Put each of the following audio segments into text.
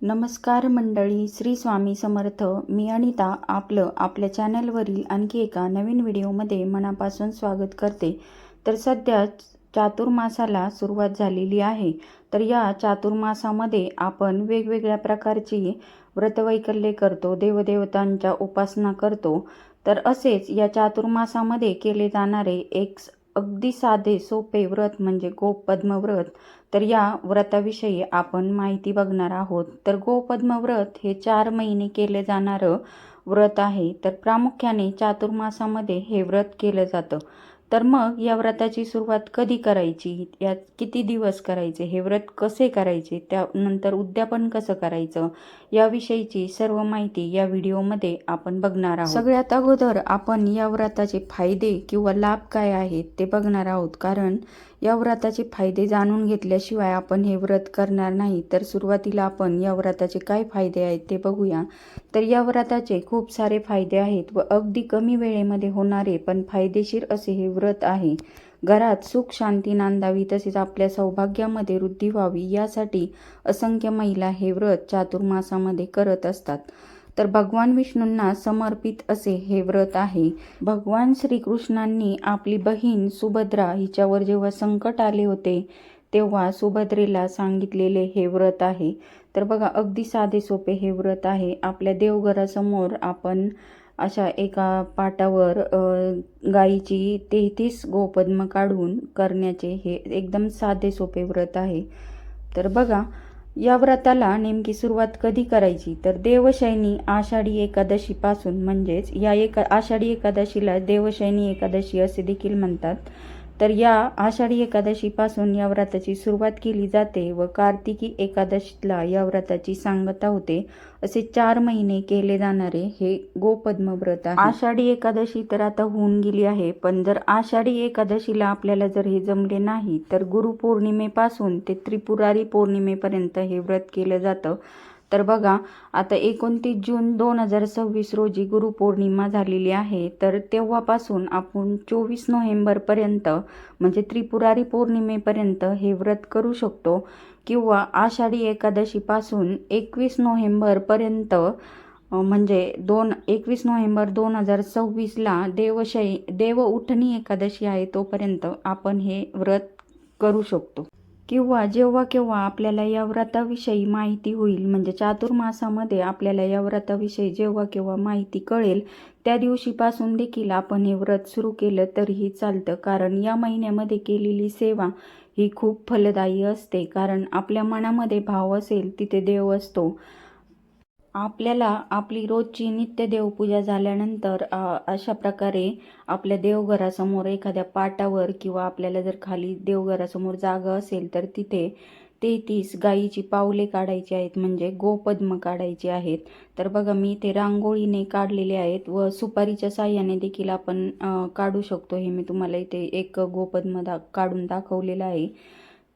नमस्कार मंडळी, श्री स्वामी समर्थ. मी अनिता आपलं आपल्या चॅनलवरील आणखी एका नवीन व्हिडिओमध्ये मनापासून स्वागत करते. तर सध्या चातुर्मासाला सुरुवात झालेली आहे. तर या चातुर्मासामध्ये आपण वेगवेगळ्या प्रकारची व्रतवैकल्ये करतो, देवदेवतांच्या उपासना करतो. तर असेच या चातुर्मासामध्ये केले जाणारे एक अगदी साधे सोपे व्रत म्हणजे गोपद्म व्रत. तर या व्रताविषयी आपण माहिती बघणार आहोत. तर गोपद्म व्रत हे 4 महिने केले जाणारं व्रत आहे. तर प्रामुख्याने चातुर्मासामध्ये हे व्रत केलं जातं. तर मग या व्रताची सुरुवात कधी करायची, यात किती दिवस करायचे, हे व्रत कसे करायचे, त्यानंतर उद्यापन कसं करायचं, याविषयीची सर्व माहिती या व्हिडिओमध्ये आपण बघणार आहोत. सगळ्यात अगोदर आपण या व्रताचे फायदे किंवा लाभ काय आहेत ते बघणार आहोत. कारण या व्रताचे फायदे जाणून घेतल्याशिवाय आपण हे व्रत करणार नाही. तर सुरुवातीला आपण या व्रताचे काय फायदे आहेत ते बघूया. तर या व्रताचे खूप सारे फायदे आहेत व अगदी कमी वेळेमध्ये होणारे पण फायदेशीर असे हे व्रत आहे. घरात सुख शांती नांदावी तसेच आपल्या सौभाग्यामध्ये वृद्धी व्हावी यासाठी असंख्य महिला हे व्रत चातुर्मासामध्ये करत असतात. तर भगवान विष्णूंना समर्पित असे हे व्रत आहे. भगवान श्रीकृष्णांनी आपली बहीण सुभद्रा हिच्यावर जेव्हा संकट आले होते तेव्हा सुभद्रेला सांगितलेले हे व्रत आहे. तर बघा, अगदी साधे सोपे हे व्रत आहे. आपल्या देवघरासमोर आपण अशा एका पाटावर गाईची 33 गोपद्म काढून करण्याचे हे एकदम साधे सोपे व्रत आहे. तर बघा, या व्रताला नेमकी सुरुवात कधी करायची, तर देवशयनी आषाढी एकादशीपासून, म्हणजेच आषाढी एकादशीला देवशयनी एकादशी असे देखील म्हणतात. तर या आषाढी एकादशीपासून या व्रताची सुरुवात केली जाते व कार्तिकी एकादशीला या व्रताची सांगता होते. असे 4 महिने केले जाणारे हे गोपद्म व्रत आहे. आषाढी एकादशी तर आता होऊन गेली आहे, पण जर आषाढी एकादशीला आपल्याला जर हे जमले नाही तर गुरुपौर्णिमेपासून ते त्रिपुरारी पौर्णिमेपर्यंत हे व्रत केलं जातं. तर बघा, आता 29 जून 2026 रोजी गुरुपौर्णिमा झालेली आहे. तर तेव्हापासून आपण 24 नोव्हेंबरपर्यंत म्हणजे त्रिपुरारी पौर्णिमेपर्यंत हे व्रत करू शकतो. किंवा आषाढी एकादशीपासून 21 नोव्हेंबरपर्यंत म्हणजे 21 नोव्हेंबर 2026ला देव उठणी एकादशी आहे तोपर्यंत आपण हे व्रत करू शकतो. किंवा जेव्हा केव्हा आपल्याला या व्रताविषयी माहिती होईल, म्हणजे चातुर्मासामध्ये आपल्याला या व्रताविषयी जेव्हा केव्हा माहिती कळेल त्या दिवशीपासून देखील आपण हे व्रत सुरू केलं तरीही चालतं. कारण या महिन्यामध्ये केलेली सेवा ही खूप फलदायी असते. कारण आपल्या मनामध्ये भाव असेल तिथे देव असतो. आपल्याला आपली रोजची नित्य देवपूजा झाल्यानंतर अशा प्रकारे आपल्या देवघरासमोर एखाद्या पाटावर किंवा आपल्याला जर खाली देवघरासमोर जागा असेल तर तिथे 33 गायीची पावले काढायची आहेत, म्हणजे गोपद्म काढायचे आहेत. तर बघा, मी इथे रांगोळीने काढलेले आहेत व सुपारीच्या साह्याने देखील आपण काढू शकतो. हे मी तुम्हाला इथे एक गोपद्म काढून दाखवलेलं आहे.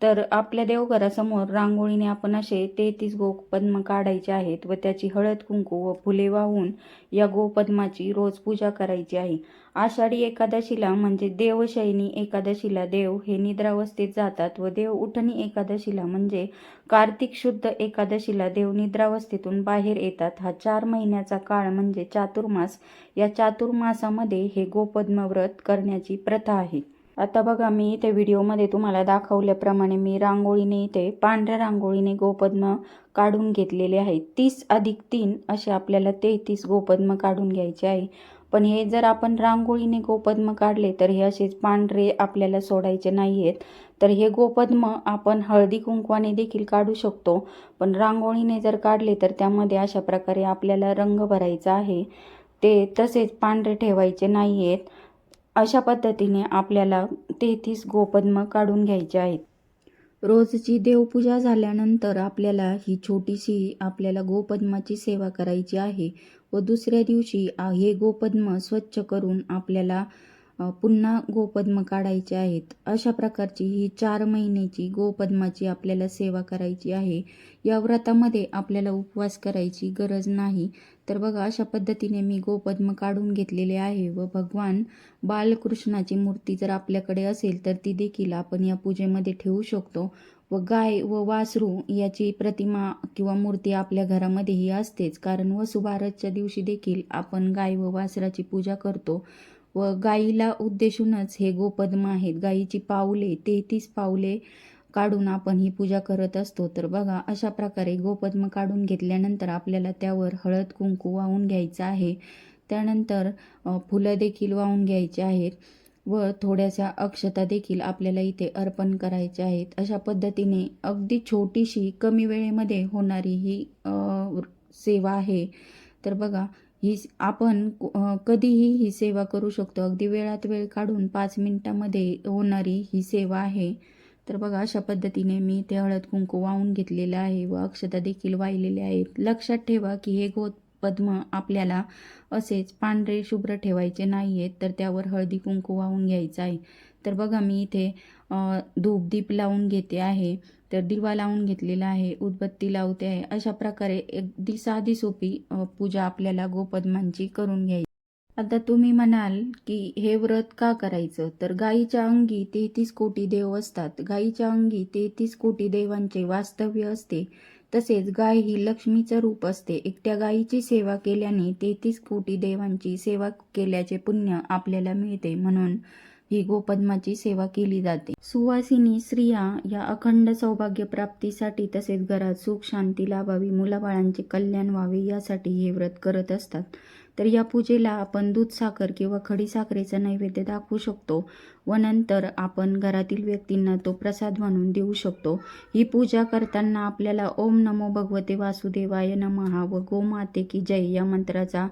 तर आपल्या देवघरासमोर रांगोळीने आपण असे 33 गोपद्म काढायचे आहेत व त्याची हळद कुंकू व फुले वाहून या गोपद्माची रोज पूजा करायची आहे. आषाढी एकादशीला म्हणजे देवशयनी एकादशीला देव हे निद्रावस्थेत जातात व देव उठणी एकादशीला म्हणजे कार्तिक शुद्ध एकादशीला देव निद्रावस्थेतून बाहेर येतात. हा 4 महिन्याचा काळ म्हणजे चातुर्मास. या चातुर्मासामध्ये हे गोपद्म व्रत करण्याची प्रथा आहे. आता बघा, मी इथे व्हिडिओमध्ये तुम्हाला दाखवल्याप्रमाणे मी रांगोळीने इथे पांढऱ्या रांगोळीने गोपद्म काढून घेतलेले आहेत. 30+3 असे आपल्याला 33 गोपद्म काढून घ्यायचे आहे. पण हे जर आपण रांगोळीने गोपद्म काढले तर हे असेच पांढरे आपल्याला सोडायचे नाही आहेत. तर हे गोपद्म आपण हळदी कुंकवाने देखील काढू शकतो. पण रांगोळीने जर काढले तर त्यामध्ये अशा प्रकारे आपल्याला रंग भरायचा आहे. ते तसेच पांढरे ठेवायचे नाही आहेत. अशा पद्धतीने आपल्याला 33 गोपद्म काढून घ्यायचे आहेत. रोजची देवपूजा झाल्यानंतर आपल्याला ही छोटीशी आपल्याला गोपद्माची सेवा करायची आहे व दुसऱ्या दिवशी हे गोपद्म स्वच्छ करून आपल्याला पुन्हा गोपद्म काढायचे आहेत. अशा प्रकारची ही 4 महिन्याची गोपद्माची आपल्याला सेवा करायची आहे. या व्रतामध्ये आपल्याला उपवास करायची गरज नाही. तर बघा, अशा पद्धतीने मी गोपद्म काढून घेतलेले आहे व भगवान बालकृष्णाची मूर्ती जर आपल्याकडे असेल तर ती देखील आपण या पूजेमध्ये ठेवू शकतो. व गाय व वासरू याची प्रतिमा किंवा मूर्ती आपल्या घरामध्येही असतेच, कारण वसुबारसच्या दिवशी देखील आपण गाय व वासराची पूजा करतो व गायीला उद्देशूनच हे गोपद्म आहेत. गायीची पाऊले 33 पाऊले काढून आपण ही पूजा करत असतो. तर बघा, अशा प्रकारे गोपद्म काढून घेतल्यानंतर आपल्याला त्यावर हळद कुंकू वाहून घ्यायचं आहे. त्यानंतर फुलं देखील वाहून घ्यायची आहेत व थोड्याशा अक्षता देखील आपल्याला इथे अर्पण करायच्या आहेत. अशा पद्धतीने अगदी छोटीशी कमी वेळेमध्ये होणारी ही सेवा आहे. तर बघा, ही आपण कधीही ही सेवा करू शकतो. अगदी वेळात वेळ काढून 5 मिनिटामध्ये होणारी ही सेवा आहे. तर बघा, अशा पद्धतीने मी ते हळद कुंकू वाहून घेतलेलं आहे व अक्षता देखील वाहिलेल्या आहेत. लक्षात ठेवा की हे गोपद्म आपल्याला असेच पांढरे शुभ्र ठेवायचे नाही आहेत, तर त्यावर हळदी कुंकू वाहून घ्यायचं आहे. तर बघा, मी इथे धूप दीप लावून घेते आहे. तर दिवा लावून घेतलेला आहे, उदबत्ती लावते आहे. अशा प्रकारे अगदी साधी सोपी पूजा आपल्याला गोपद्मांची करून घ्यायची. आता तुम्ही म्हणाल की हे व्रत का करायचं? तर गायीच्या अंगी 33 कोटी देव असतात. गायीच्या अंगी 33 कोटी देवांचे वास्तव्य असते. तसेच गाय ही लक्ष्मीचं रूप असते. एकट्या गायीची सेवा केल्याने 33 कोटी देवांची सेवा केल्याचे पुण्य आपल्याला मिळते. म्हणून ही गोपद्माची सेवा केली जाते. सुवासिनी स्त्रिया या अखंड सौभाग्य प्राप्तीसाठी तसेच घरात सुख शांती लाभावी, मुलाबाळांचे कल्याण व्हावे यासाठी हे व्रत करत असतात. तर या पूजेला आपण दूध साखर किंवा खडी साखरेचा नैवेद्य दाखवू शकतो व नंतर आपण घरातील व्यक्तींना तो प्रसाद म्हणून देऊ शकतो. ही पूजा करताना आपल्याला ओम नमो भगवते वासुदेवाय नमः व गोमाते की जय या मंत्राचा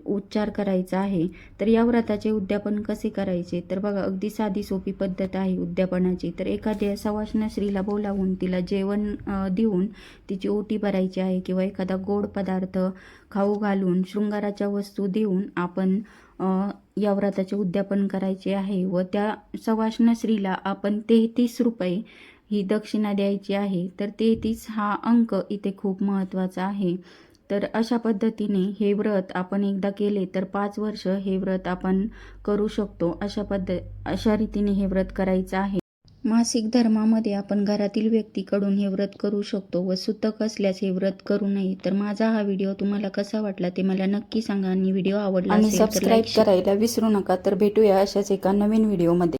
उच्चार करायचा आहे. तर या व्रताचे उद्यापन कसे करायचे? तर बघा, अगदी साधी सोपी पद्धत आहे उद्यापनाची. तर एखाद्या सवाष्ण स्त्रीला बोलावून तिला जेवण देऊन तिची ओटी भरायची आहे किंवा एखादा गोड पदार्थ खाऊ घालून शृंगाराच्या वस्तू देऊन आपण या व्रताचे उद्यापन करायचे आहे व त्या सवाष्ण स्त्रीला आपण 33 रुपये ही दक्षिणा द्यायची आहे. तर 33 हा अंक इथे खूप महत्त्वाचा आहे. तर अशा पद्धतीने हे व्रत आपण एकदा केले तर 5 वर्ष हे व्रत आपण करू शकतो. अशा रीतीने हे व्रत करायचं आहे. मासिक धर्मामध्ये आपण घरातील व्यक्तीकडून हे व्रत करू शकतो व सुतक असल्यास हे व्रत करू नये. तर माझा हा व्हिडिओ तुम्हाला कसा वाटला ते मला नक्की सांगा आणि व्हिडिओ आवडला असेल तर सबस्क्राईब करायला विसरू नका. तर भेटूया अशाच एका नवीन व्हिडिओमध्ये.